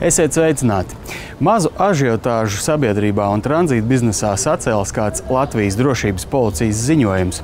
Esiet sveicināti! Mazu ažiotāžu sabiedrībā un tranzīta biznesā sacēlis kāds Latvijas drošības policijas ziņojums.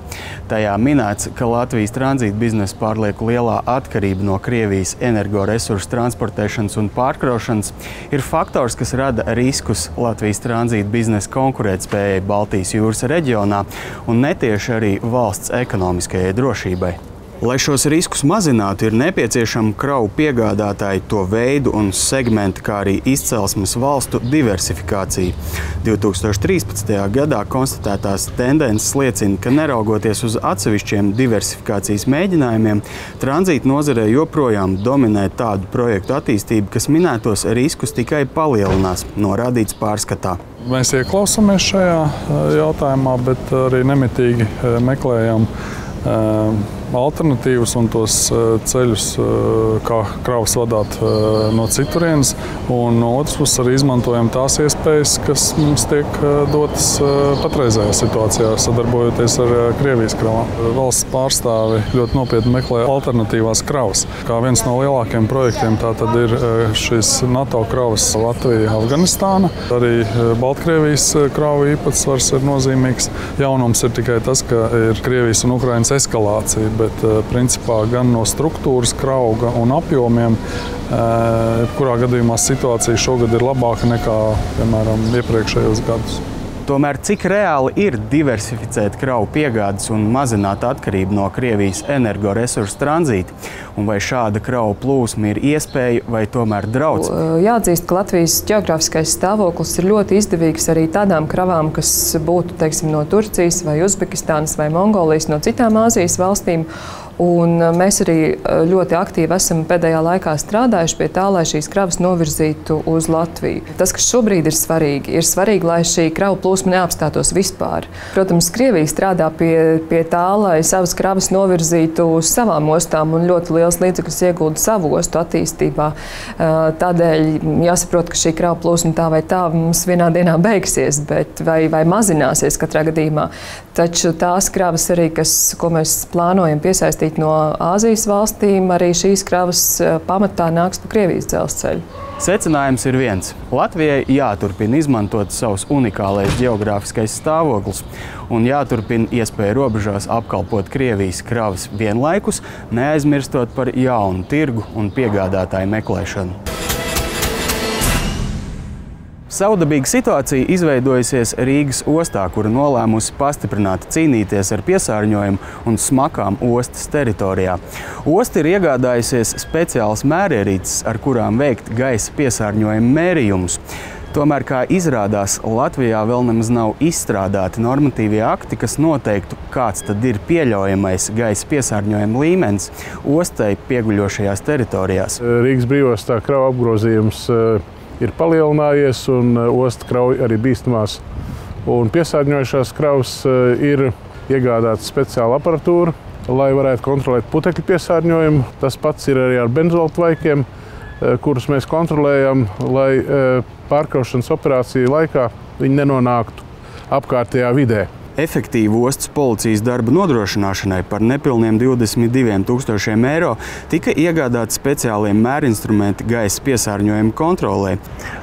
Tajā minēts, ka Latvijas tranzīta biznesa pārlieku lielā atkarība no Krievijas energoresursu transportēšanas un pārkraušanas ir faktors, kas rada riskus Latvijas tranzīta biznesa konkurētspējai Baltijas jūras reģionā un netieši arī valsts ekonomiskajai drošībai. Lai šos riskus mazinātu, ir nepieciešama kravu piegādātāju to veidu un segmentu, kā arī izcelsmes valstu diversifikācija. 2013. gadā konstatētās tendences liecina, ka neraugoties uz atsevišķiem diversifikācijas mēģinājumiem, tranzīta nozarē joprojām dominē tādu projektu attīstību, kas minētos riskus tikai palielinās, norādīts pārskatā. Mēs ieklausāmies šajā jautājumā, bet arī nemitīgi meklējam alternatīvas un tos ceļus, kā kravas vadāt no citurienes. Un no otras puses arī izmantojam tās iespējas, kas mums tiek dotas patreizējā situācijā, sadarbojoties ar Krievijas kravām. Valsts pārstāvi ļoti nopietni meklē alternatīvās kravas. Kā viens no lielākiem projektiem tā tad ir šis NATO kravas Latvija, Afganistāna. Arī Baltkrievijas kravu īpatsvars ir nozīmīgs. Jaunums ir tikai tas, ka ir Krievijas un Ukrainas eskalācija, bet principā gan no struktūras, krauga un apjomiem, kurā gadījumā situācija šogad ir labāka nekā, piemēram, iepriekšējos gadus. Tomēr cik reāli ir diversificēt kravu piegādes un mazināt atkarību no Krievijas energoresursu tranzīta? Un vai šāda kravu plūsma ir iespēja vai tomēr draudz? Jāatzīst, ka Latvijas ģeogrāfiskais stāvoklis ir ļoti izdevīgs arī tādām kravām, kas būtu, teiksim, no Turcijas vai Uzbekistānas vai Mongolijas, no citām Āzijas valstīm. Un mēs arī ļoti aktīvi esam pēdējā laikā strādājuši pie tā, lai šīs kravas novirzītu uz Latviju. Tas, kas šobrīd ir svarīgi, lai šī kravu plūsma neapstātos vispār. Protams, Krievija strādā pie tā, lai savas kravas novirzītu uz savām ostām un ļoti liels līdzekļus iegulda savu ostu attīstībā. Tādēļ jāsaprot, ka šī kravu plūsma tā vai tā mums vienā dienā beigsies, bet vai mazināsies katrā gadījumā. Taču tās kravas arī, ko mēs plānojam piesaistīt no Āzijas valstīm, arī šīs kravas pamatā nāks pa Krievijas dzelzceļu. Secinājums ir viens. Latvijai jāturpina izmantot savus unikālais ģeogrāfiskais stāvoklis un jāturpina iespēja robežās apkalpot Krievijas kravas vienlaikus, neaizmirstot par jaunu tirgu un piegādātāju meklēšanu. Savdabīga situācija izveidojusies Rīgas ostā, kura nolēmusi pastiprināti cīnīties ar piesārņojumu un smakām ostas teritorijā. Osta ir iegādājusies speciālas mērierīces, ar kurām veikt gaisa piesārņojuma mērījumus. Tomēr, kā izrādās, Latvijā vēl nemaz nav izstrādāti normatīvie akti, kas noteiktu, kāds tad ir pieļaujamais gaisa piesārņojuma līmenis ostai pieguļošajās teritorijās. Rīgas brīvostā kravu apgrozījums ir palielinājies un ostu krauji arī bīstamās un piesārņojušās kravas ir iegādāta speciāla aparatūra, lai varētu kontrolēt putekļu piesārņojumu. Tas pats ir arī ar benzola tvaikiem, kurus mēs kontrolējam, lai pārkraušanas operāciju laikā viņi nenonāktu apkārtējā vidē. Efektīvu ostas policijas darba nodrošināšanai par nepilniem 22 000 eiro tika iegādāti speciālie mērinstrumenti gaisa piesārņojuma kontrolē.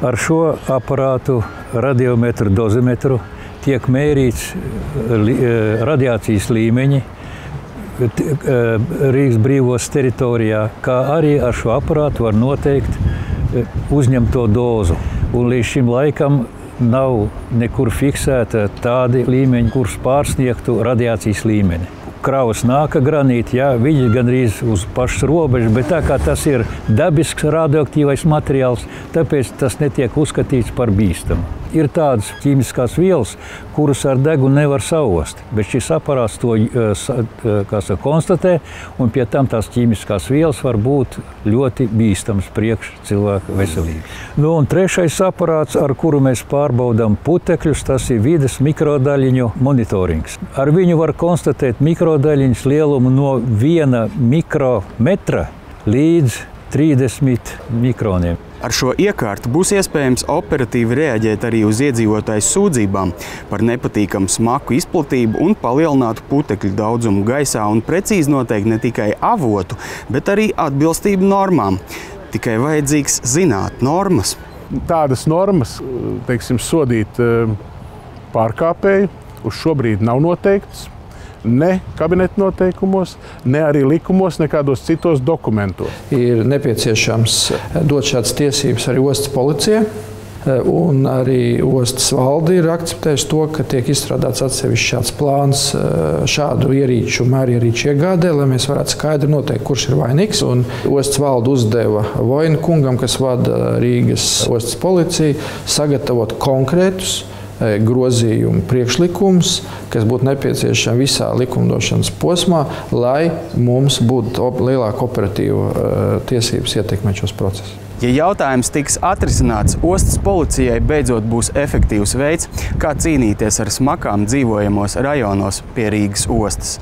Ar šo aparātu, radiometru, dozimetru tiek mērīts radiācijas līmeņi Rīgas brīvostas teritorijā, kā arī ar šo aparātu var noteikt uzņemto dozu. Un līdz šim laikam nav nekur fiksēta tādi līmeņi, kurus pārsniegtu radiācijas līmeni. Kravas nāka granīti, jā, viņi gandrīz uz pašas robežas, bet tā kā tas ir dabisks radioaktīvais materiāls, tāpēc tas netiek uzskatīts par bīstamu. Ir tādas ķīmiskās vielas, kuras ar degunu nevar saost, bet šis aparāts to konstatē, un pie tam tās ķīmiskās vielas var būt ļoti bīstams priekš cilvēka veselību. Un trešais aparāts, ar kuru mēs pārbaudām putekļus, tas ir vides mikrodaļiņu monitorings. Ar viņu var konstatēt mikrodaļiņas lielumu no 1 mikrometra līdz 30 mikroniem. Ar šo iekārtu būs iespējams operatīvi reaģēt arī uz iedzīvotāju sūdzībām par nepatīkamu smaku izplatību un palielinātu putekļu daudzumu gaisā un precīzi noteikt ne tikai avotu, bet arī atbilstību normām. Tikai vajadzīgs zināt normas. Tādas normas, teiksim, sodīt pārkāpēju, uz šobrīd nav noteiktas. Ne kabineta noteikumos, ne arī likumos, nekādos citos dokumentos. Ir nepieciešams dot šādas tiesības arī ostas policijai. Un arī ostas valde ir akceptējusi to, ka tiek izstrādāts atsevišķs šāds plāns šādu ierīču, mērierīču iegādē, lai mēs varētu skaidri noteikt, kurš ir vainīgs. Un ostas valde uzdeva Vojna kungam, kas vada Rīgas ostas policiju, sagatavot konkrētus grozījumu priekšlikumus, kas būtu nepieciešami visā likumdošanas posmā, lai mums būtu lielāka operatīva tiesības ietekmēt šos procesus. Ja jautājums tiks atrisināts, ostas policijai beidzot būs efektīvs veids, kā cīnīties ar smakām dzīvojamos rajonos pie Rīgas ostas.